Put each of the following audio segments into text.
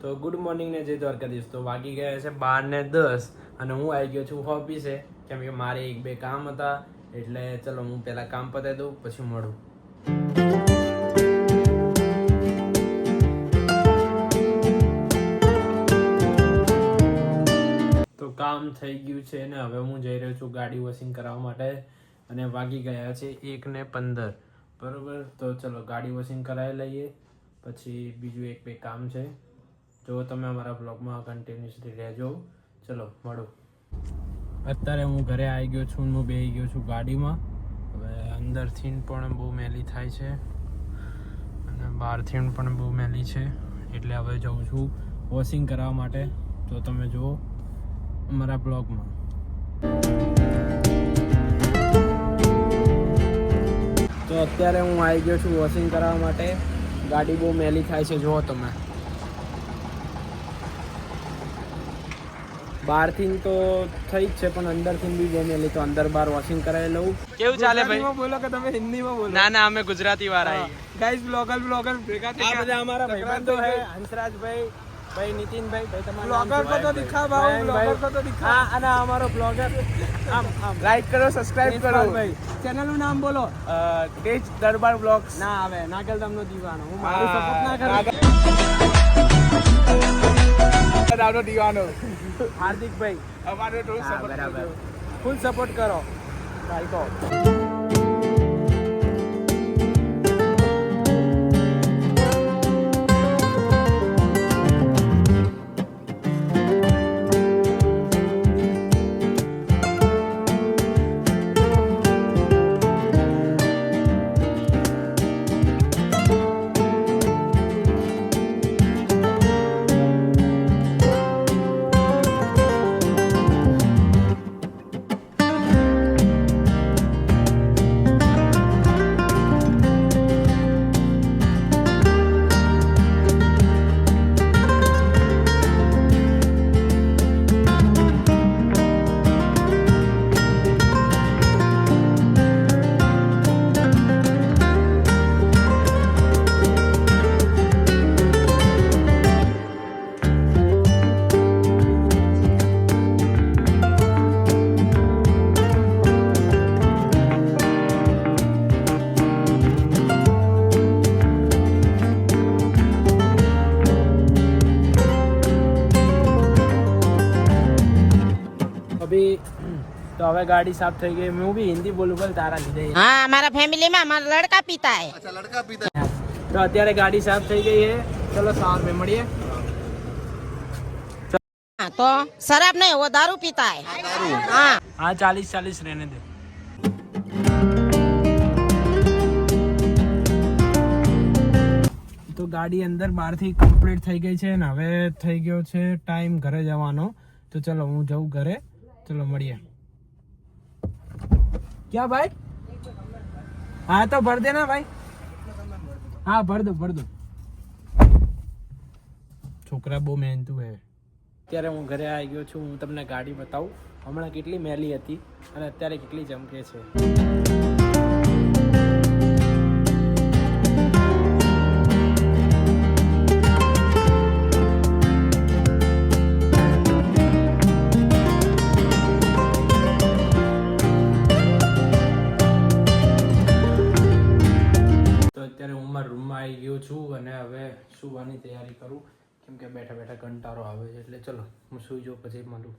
તો good morning ને જય દ્વારકાધીશ. તો વાગી ગયા છે 12:10 અને હું આવી ગયો છું ઓફિસે કેમ કે મારે 1-2 કામ હતા એટલે ચલો હું પહેલા કામ પતાવી દઉં પછી મળું. તો કામ થઈ ગયું છે ને હવે હું જઈ રહ્યો છું ગાડી વોશિંગ કરાવવા માટે અને વાગી ગયા છે 1:15 બરોબર. તો ચલો ગાડી વોશિંગ કરાવી લઈએ પછી બીજું 1-2 કામ છે. જો તમે અમારા બ્લોગમાં કન્ટિન્યુઅસલી રહેજો. ચલો મળો. અત્યારે હું ઘરે આવી ગયો છું. હું બેસી ગયો છું ગાડીમાં. હવે અંદરથી પણ બહુ મેલી થાય છે અને બહારથી પણ બહુ મેલી છે એટલે હવે જાઉં છું વોશિંગ કરાવવા માટે. તો તમે જુઓ અમારા બ્લોગમાં. તો અત્યારે હું આવી ગયો છું વોશિંગ કરાવવા માટે. ગાડી બહુ મેલી થાય છે જુઓ તમે. બહારથી તો થઈ જ છે પણ અંદરથી બી બહુ મેલી. તો અંદર બહાર વોશિંગ કરાવી લઉં. કેવું ચાલે ભાઈ? બોલો કે તમે હિન્દીમાં બોલો. ના ના અમે ગુજરાતી વાળા ગાઈસ બ્લોગર ભેગા થઈ આ બધા અમારા ભાઈબંધો છે. હંસરાજભાઈ, ભાઈ નીતિનભાઈ, ભાઈ તમારા બ્લોગર को तो दिखा भाई, ब्लॉगर को तो दिखा. હા અને અમારો બ્લોગર આમ લાઈક કરો, સબસ્ક્રાઇબ કરો ભાઈ. ચેનલ નું નામ બોલો. તેજ દરબાર બ્લોગ્સ. ના આવે નાગલધામનો દીવાનો. હું મારું સપોર્ટ ના કરું. નાગલધામનો દીવાનો હાર્દિકભાઈ અમારો થોડું સપોર્ટ બરાબર ફૂલ સપોર્ટ કરો ભાઈ કો. तो હવે ગાડી સાફ થઈ ગઈ. હું બી હિન્દી બોલું પર તારા લીધે. हाँ हमारा फैमिली में हमारा लड़का पीता है. તો અત્યારે ગાડી સાફ થઈ ગઈ છે. ચલો સાર में મળીએ. हाँ, तो शराब नहीं वो दारू पीता है. हाँ हाँ 40 रहने दे. તો ગાડી અંદર બહારથી કમ્પ્લીટ થઈ ગઈ છે ને હવે થઈ ગયો છે ટાઈમ ઘરે જવાનો. તો ચલો હું જાઉં ઘરે. ચલો મળીએ. क्या भाई? हाँ तो भर देना भाई. हाँ भर दो. છોકરા બહુ મહેનતુ હે. અત્યારે હું ઘરે આવી ગયો છું. હું તમને ગાડી બતાવું. હમણાં કેટલી મેલી હતી અને અત્યારે કેટલી ચમકે છે. રૂમમાં આવી ગયો છું અને હવે સુવાની તૈયારી કરું કેમ કે બેઠા બેઠા કંટાળો આવે છે એટલે ચલો હું સુઈ જાઉં પછી મળું.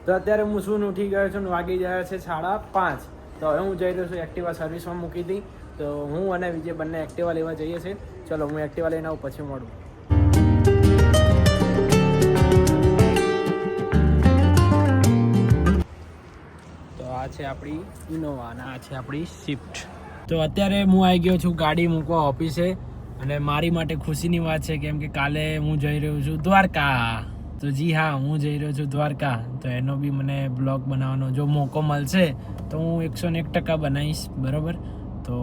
તો અત્યારે હું સૂઈને ઉઠી ગયો છું. વાગી ગયા છે 5:30. તો હવે હું જઈ રહ્યો છું એક્ટિવા સર્વિસમાં મૂકી હતી. તો હું અને વિજય બંને એક્ટિવા લેવા જઈએ છીએ. ચલો હું એક્ટિવા લઈને આવું પછી મળું. તો આ છે આપણી ઇનોવા અને આ છે આપણી સ્વિફ્ટ. તો અત્યારે હું આવી ગયો છું ગાડી મૂકવા ઓફિસે અને મારી માટે ખુશીની વાત છે કેમ કે કાલે હું જઈ રહ્યો છું દ્વારકા. તો જી હા હું જઈ રહ્યો છું દ્વારકા. તો એનો બી મને બ્લોગ બનાવવાનો જો મોકો મળશે તો હું 101% બનાવીશ બરાબર. તો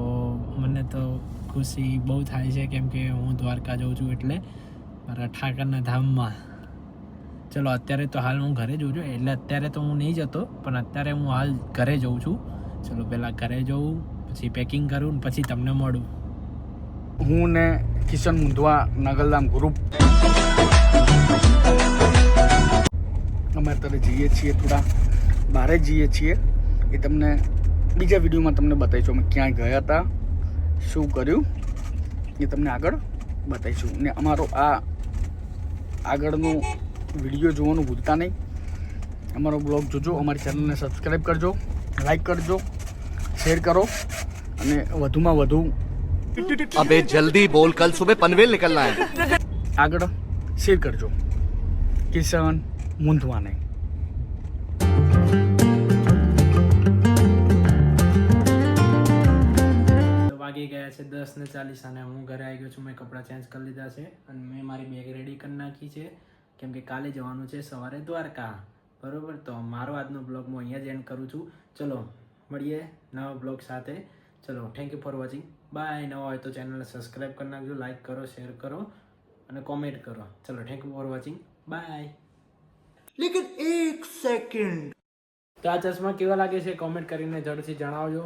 મને તો ખુશી બહુ થાય છે કેમ કે હું દ્વારકા જાઉં છું એટલે મારા ઠાકરના ધામમાં. ચલો અત્યારે તો હાલ હું ઘરે જઉં છું એટલે અત્યારે તો હું નહીં જતો પણ અત્યારે હું હાલ ઘરે જઉં છું. ચલો પહેલાં ઘરે જઉં પછી પેકિંગ કરું ને પછી તમને મળું. હું ને કિશન મુંધવા નાગલધામ ગ્રુપ અમે અત્યારે જઈએ છીએ થોડા બહાર જઈએ છીએ એ તમને બીજા વિડીયોમાં તમને બતાવીશું અમે ક્યાં ગયા હતા શું કર્યું એ તમને આગળ બતાવીશું ને અમારો આ આગળનો વિડીયો જોવાનું ભૂલતા નહીં અમારો બ્લોગ જોજો અમારી ચેનલને સબસ્ક્રાઈબ કરજો લાઈક કરજો શેર કરો અને વધુમાં વધુ अबे जल्दी बोल कल सुबह पनवेल निकलना है આગળ શેર કરજો કિશન મૂંધવાને વાગી ગયા છે 10:40 અને હું ઘરે આવી ગયો છું. મેં કપડાં ચેન્જ કરી લીધા છે અને મેં મારી બેગ રેડી કરી નાખી છે કેમ કે કાલે જવાનું છે સવારે દ્વારકા. બરોબર, તો મારો આજનો બ્લોગ હું અહીંયા જ એન્ડ કરું છું. ચલો મળીએ નવા બ્લોગ સાથે. ચલો, thank you for watching. Bye. નવા હોય તો ચેનલને સબસ્ક્રાઈબ કરી નાખજો, લાઈક કરો, શેર કરો અને કોમેન્ટ કરો. ચલો, thank you for watching. Bye. लेकिन एक सेकंड તો આ ચશ્મા કેવા લાગે છે કોમેન્ટ કરીને જરૂરથી જણાવજો.